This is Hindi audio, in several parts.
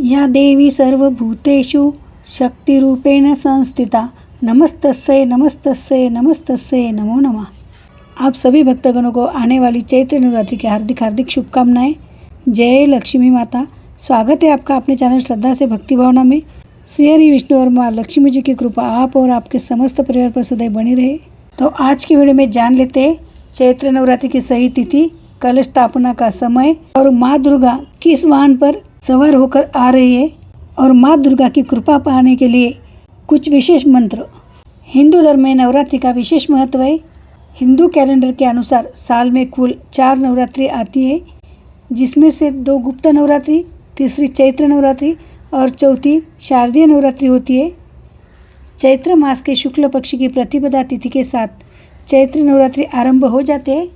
या देवी सर्वभूतेषु शक्तिरूपेण संस्थिता नमस्तस्यै नमस्तस्यै नमस्तस्यै नमो नमः। आप सभी भक्तगणों को आने वाली चैत्र नवरात्रि की हार्दिक हार्दिक शुभकामनाएं। जय लक्ष्मी माता। स्वागत है आपका अपने चैनल श्रद्धा से भक्ति भावना में। श्री हरि विष्णु और माँ लक्ष्मी जी की कृपा आप और आपके समस्त परिवार पर सदैव बनी रहे। तो आज की वीडियो में जान लेते हैं चैत्र नवरात्रि की सही तिथि, कलश स्थापना का समय और माँ दुर्गा किस वाहन पर सवार होकर आ रही है और माँ दुर्गा की कृपा पाने के लिए कुछ विशेष मंत्र। हिंदू धर्म में नवरात्रि का विशेष महत्व है। हिंदू कैलेंडर के अनुसार साल में कुल 4 नवरात्रि आती है, जिसमें से 2 गुप्त नवरात्रि, तीसरी चैत्र नवरात्रि और चौथी शारदीय नवरात्रि होती है। चैत्र मास के शुक्ल पक्ष की प्रतिपदा तिथि के साथ चैत्र नवरात्रि आरंभ हो जाते हैं।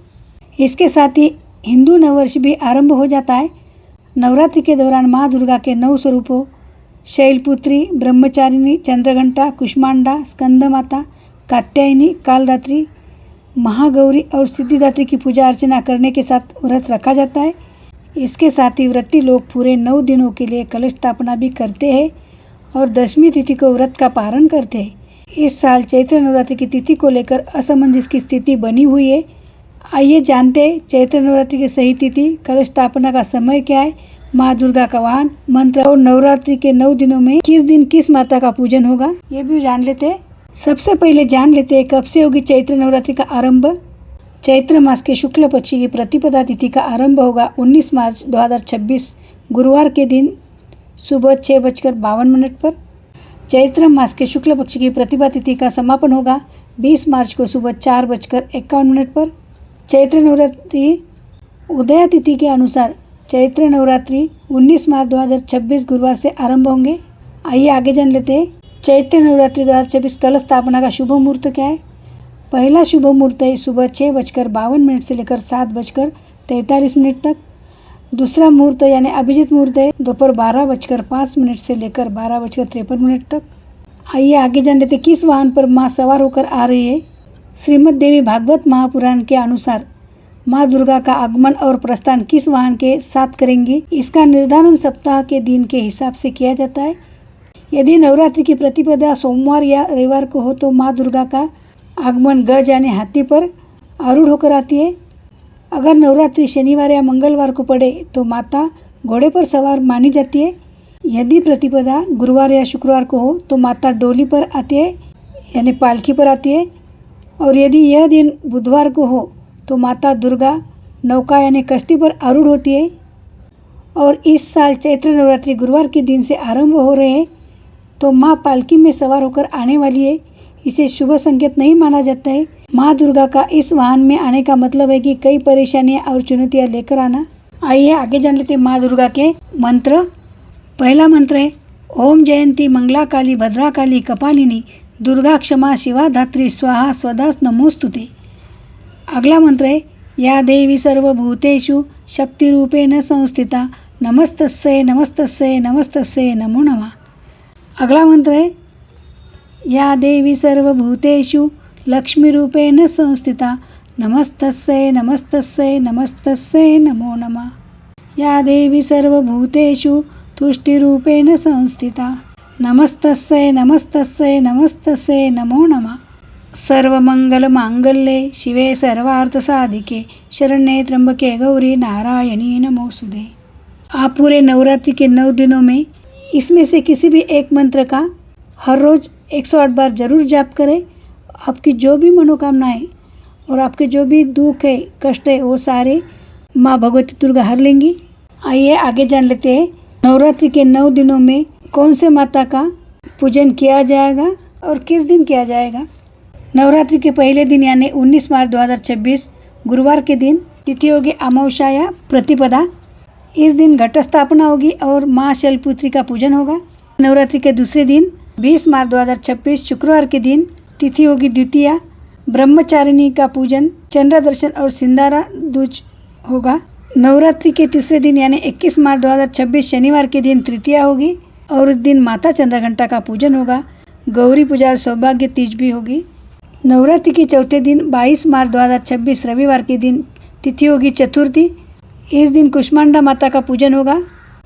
इसके साथ ही हिंदू नववर्ष भी आरंभ हो जाता है। नवरात्रि के दौरान माँ दुर्गा के 9 स्वरूपों शैलपुत्री, ब्रह्मचारिणी, चंद्रघंटा, कुष्मांडा, स्कंद माता, कात्यायनी, कालरात्रि, महागौरी और सिद्धिदात्री की पूजा अर्चना करने के साथ व्रत रखा जाता है। इसके साथ ही व्रती लोग पूरे 9 दिनों के लिए कलश स्थापना भी करते हैं और 10वीं तिथि को व्रत का पारण करते हैं। इस साल चैत्र नवरात्रि की तिथि को लेकर असमंजस की स्थिति बनी हुई है। आइए जानते हैं चैत्र नवरात्रि की सही तिथि, कलश स्थापना का समय क्या है, माँ दुर्गा का वाहन, मंत्र और नवरात्रि के 9 दिनों में किस दिन किस माता का पूजन होगा, ये भी जान लेते हैं। सबसे पहले जान लेते हैं कब से होगी चैत्र नवरात्रि का आरंभ। चैत्र मास के शुक्ल पक्ष की प्रतिपदा तिथि का आरंभ होगा 19 मार्च 2026 गुरुवार के दिन सुबह 6:52 पर। चैत्र मास के शुक्ल पक्ष की प्रतिपदा तिथि का समापन होगा 20 मार्च को सुबह 4:51 पर। चैत्र नवरात्रि उदय तिथि के अनुसार चैत्र नवरात्रि 19 मार्च 2026 गुरुवार से आरंभ होंगे। आइए आगे जान लेते हैं चैत्र नवरात्रि 2026 कलश स्थापना का शुभ मुहूर्त क्या है। पहला शुभ मुहूर्त है सुबह 6:52 से लेकर 7:43 तक। दूसरा मुहूर्त यानी अभिजीत मुहूर्त है दोपहर 12:05 से लेकर 12:53 तक। आइए आगे जान लेते किस वाहन पर माँ सवार होकर आ रही है। श्रीमद् देवी भागवत महापुराण के अनुसार माँ दुर्गा का आगमन और प्रस्थान किस वाहन के साथ करेंगी, इसका निर्धारण सप्ताह के दिन के हिसाब से किया जाता है। यदि नवरात्रि की प्रतिपदा सोमवार या रविवार को हो तो माँ दुर्गा का आगमन गज यानी हाथी पर आरूढ़ होकर आती है। अगर नवरात्रि शनिवार या मंगलवार को पड़े तो माता घोड़े पर सवार मानी जाती है। यदि प्रतिपदा गुरुवार या शुक्रवार को हो तो माता डोली पर आती है यानी पालकी पर आती है। और यदि यह दिन बुधवार को हो तो माता दुर्गा नौका यानी कश्ती पर आरूढ़ होती है। और इस साल चैत्र नवरात्रि गुरुवार के दिन से आरंभ हो रहे हैं तो माँ पालकी में सवार होकर आने वाली है। इसे शुभ संकेत नहीं माना जाता है। माँ दुर्गा का इस वाहन में आने का मतलब है कि कई परेशानियाँ और चुनौतियाँ लेकर आना। आइए आगे जान लेते हैं माँ दुर्गा के मंत्र। पहला मंत्र है ओम जयंती मंगला काली भद्रा काली कपालिनी दुर्गा क्षमा शिवा धात्री स्वाहा स्वधा नमोस्तुते। अगला मंत्र है या देवी सर्वभूतेषु शक्तिरूपेण संस्थिता नमस्तस्यै नमस्तस्यै नमस्तस्यै नमो नमः। अगला मंत्र है या देवी सर्वभूतेषु लक्ष्मीरूपेण संस्थिता नमस्तस्यै नमस्तस्यै नमस्तस्यै नमो नमः। या देवी सर्वभूतेषु तुष्टिरूपेण संस्थिता नमस्तस्यै नमस्तस्यै नमस्तस्यै नमो नमः। सर्वमंगलमांगल्ये शिवे सर्वार्थसाधिके शरण्ये त्र्यंबके गौरी नारायणी नमोस्तुते। आप पूरे नवरात्रि के 9 दिनों में इसमें से किसी भी एक मंत्र का हर रोज़ 108 बार जरूर जाप करें। आपकी जो भी मनोकामनाएं और आपके जो भी दुख है, कष्ट है, वो सारे माँ भगवती दुर्गा हर लेंगी। आइए आगे जान लेते हैं नवरात्रि के 9 दिनों में कौन से माता का पूजन किया जाएगा और किस दिन किया जाएगा। नवरात्रि के पहले दिन यानी 19 मार्च 2026 गुरुवार के दिन तिथि होगी अमावस्या या प्रतिपदा। इस दिन घट स्थापना होगी और माँ शैलपुत्री का पूजन होगा। नवरात्रि के दूसरे दिन 20 मार्च 2026 शुक्रवार के दिन तिथि होगी द्वितीया। ब्रह्मचारिणी का पूजन, चंद्र दर्शन और सिंदारा दूज होगा। नवरात्रि के तीसरे दिन यानी 21 मार्च 2026 शनिवार के दिन तृतीया होगी और उस दिन माता चंद्रघंटा का पूजन होगा। गौरी पूजा और सौभाग्य तीज भी होगी। नवरात्रि के चौथे दिन 22 मार्च 2026 रविवार के दिन तिथि होगी चतुर्थी। इस दिन कुष्मांडा माता का पूजन होगा।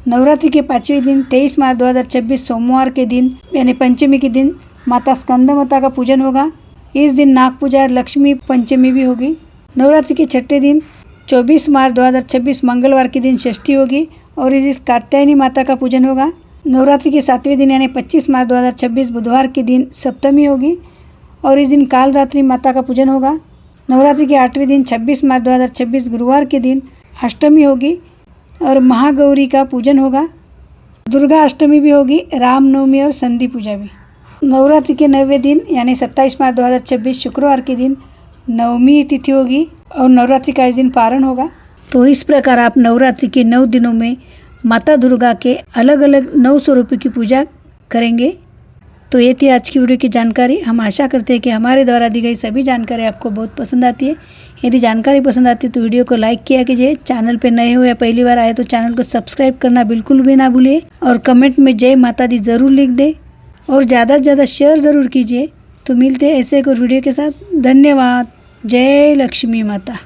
नवरात्रि के 5वें दिन 23 मार्च 2026 सोमवार के दिन यानी पंचमी के दिन माता स्कंद माता का पूजन होगा। इस दिन नाग पूजा लक्ष्मी पंचमी भी होगी। नवरात्रि के 6ठे दिन 24 मार्च 2026 मंगलवार के दिन षष्ठी होगी और इस दिन कात्यायनी माता का पूजन होगा। नवरात्रि के 7वें दिन यानी 25 मार्च 2026 बुधवार के दिन सप्तमी होगी और इस दिन कालरात्रि माता का पूजन होगा। नवरात्रि के 8वें दिन 26 मार्च 2026 गुरुवार के दिन अष्टमी होगी और महागौरी का पूजन होगा। दुर्गा अष्टमी भी होगी, रामनवमी और संधि पूजा भी। नवरात्रि के 9वें दिन यानी 27 मार्च 2026 शुक्रवार के दिन नवमी तिथि होगी और नवरात्रि का इस दिन पारण होगा। तो इस प्रकार आप नवरात्रि के 9 दिनों में माता दुर्गा के अलग अलग 9 स्वरूपों की पूजा करेंगे। तो ये थी आज की वीडियो की जानकारी। हम आशा करते हैं कि हमारे द्वारा दी गई सभी जानकारी आपको बहुत पसंद आती है। यदि जानकारी पसंद आती है तो वीडियो को लाइक किया कीजिए। चैनल पे नए हो या पहली बार आए तो चैनल को सब्सक्राइब करना बिल्कुल भी ना भूलिए और कमेंट में जय माता दी ज़रूर लिख दें और ज़्यादा से ज़्यादा शेयर ज़रूर कीजिए। तो मिलते हैं ऐसे एक और वीडियो के साथ। धन्यवाद। जय लक्ष्मी माता।